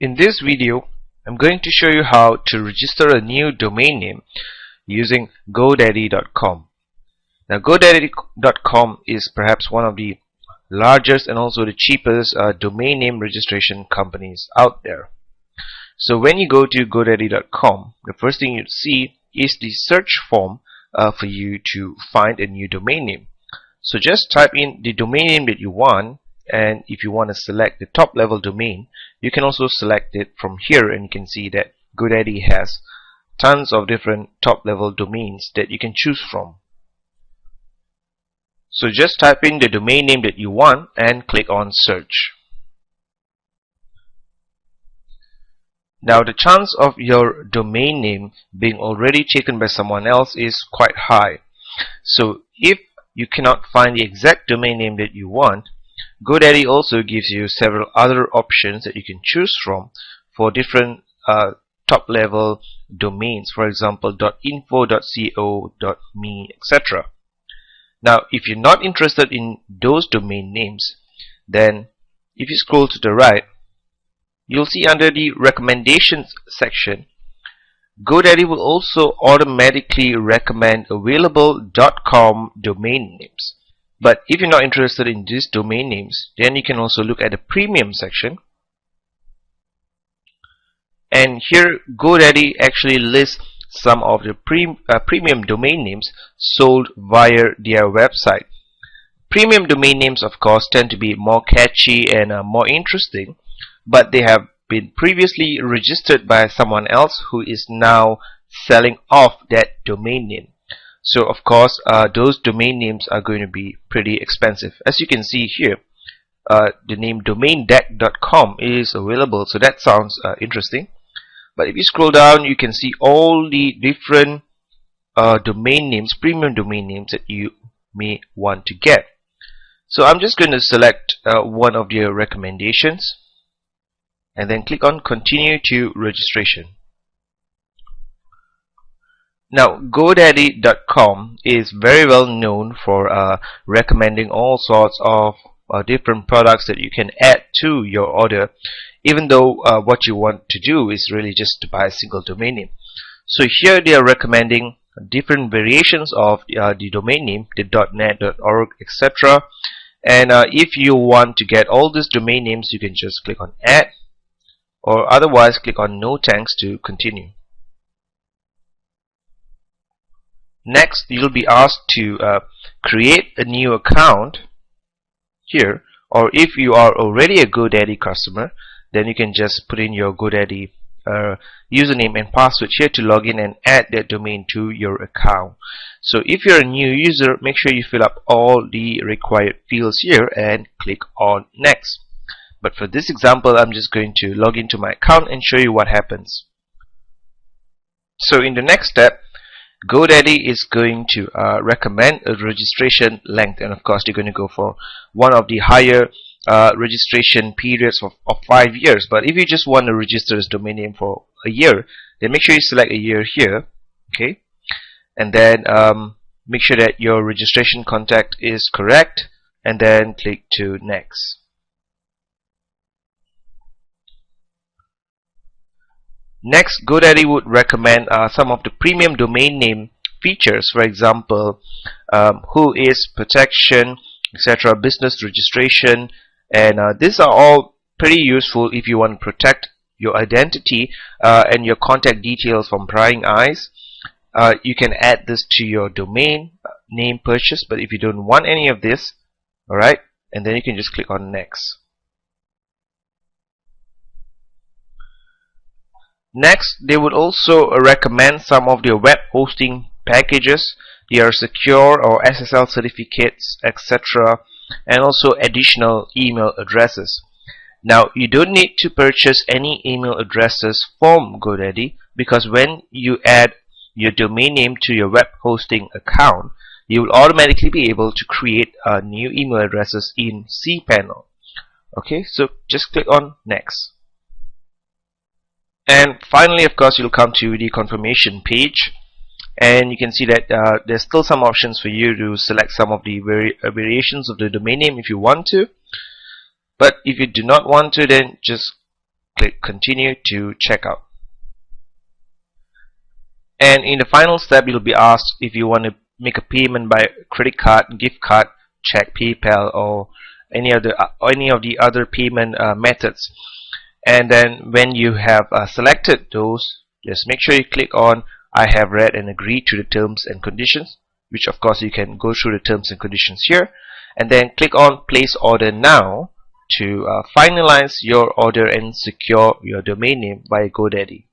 In this video, I'm going to show you how to register a new domain name using Godaddy.com. Now, Godaddy.com is perhaps one of the largest and also the cheapest domain name registration companies out there. So when you go to Godaddy.com, the first thing you see is the search form for you to find a new domain name. So just type in the domain name that you want, and if you want to select the top level domain, you can also select it from here, and you can see that Godaddy has tons of different top level domains that you can choose from. So just type in the domain name that you want and click on search. Now the chance of your domain name being already taken by someone else is quite high. So if you cannot find the exact domain name that you want, Godaddy also gives you several other options that you can choose from for different top level domains, for example .info, .co, .me, etc. Now if you're not interested in those domain names, then if you scroll to the right, you'll see under the recommendations section, Godaddy will also automatically recommend available .com domain names. But if you're not interested in these domain names, then you can also look at the premium section. And here Godaddy actually lists some of the premium domain names sold via their website. Premium domain names, of course, tend to be more catchy and more interesting, but they have been previously registered by someone else who is now selling off that domain name. So of course those domain names are going to be pretty expensive. As you can see here, the name domaindeck.com is available, so that sounds interesting. But if you scroll down, you can see all the different domain names, premium domain names that you may want to get. So I'm just going to select one of their recommendations and then click on continue to registration. Now Godaddy.com is very well known for recommending all sorts of different products that you can add to your order, even though what you want to do is really just to buy a single domain name. So here they are recommending different variations of the domain name, the .net, .org, etc. And if you want to get all these domain names, you can just click on add, or otherwise click on no thanks to continue. Next, you'll be asked to create a new account here, or if you are already a Godaddy customer, then you can just put in your Godaddy username and password here to log in and add that domain to your account. So if you're a new user, make sure you fill up all the required fields here and click on next. But for this example, I'm just going to log into my account and show you what happens. So in the next step, Godaddy is going to recommend a registration length, and of course you're going to go for one of the higher registration periods of 5 years. But if you just want to register this domain name for a year, then make sure you select a year here, okay, and then make sure that your registration contact is correct, and then click to next. Next, Godaddy would recommend some of the premium domain name features, for example, who is protection, etc., business registration, and these are all pretty useful if you want to protect your identity and your contact details from prying eyes. You can add this to your domain name purchase, but if you don't want any of this, alright, and then you can just click on next. Next, they would also recommend some of their web hosting packages. They are secure or SSL certificates, etc., and also additional email addresses. Now, you don't need to purchase any email addresses from Godaddy, because when you add your domain name to your web hosting account, you will automatically be able to create new email addresses in cPanel. Okay, so just click on next. And finally, of course, you'll come to the confirmation page, and you can see that there's still some options for you to select some of the variations of the domain name if you want to. But if you do not want to, then just click continue to check out. And in the final step, you'll be asked if you want to make a payment by credit card, gift card, check, PayPal, or any of the other payment methods. And then when you have selected those, just make sure you click on I have read and agreed to the terms and conditions, which of course you can go through the terms and conditions here, and then click on place order now to finalize your order and secure your domain name via Godaddy.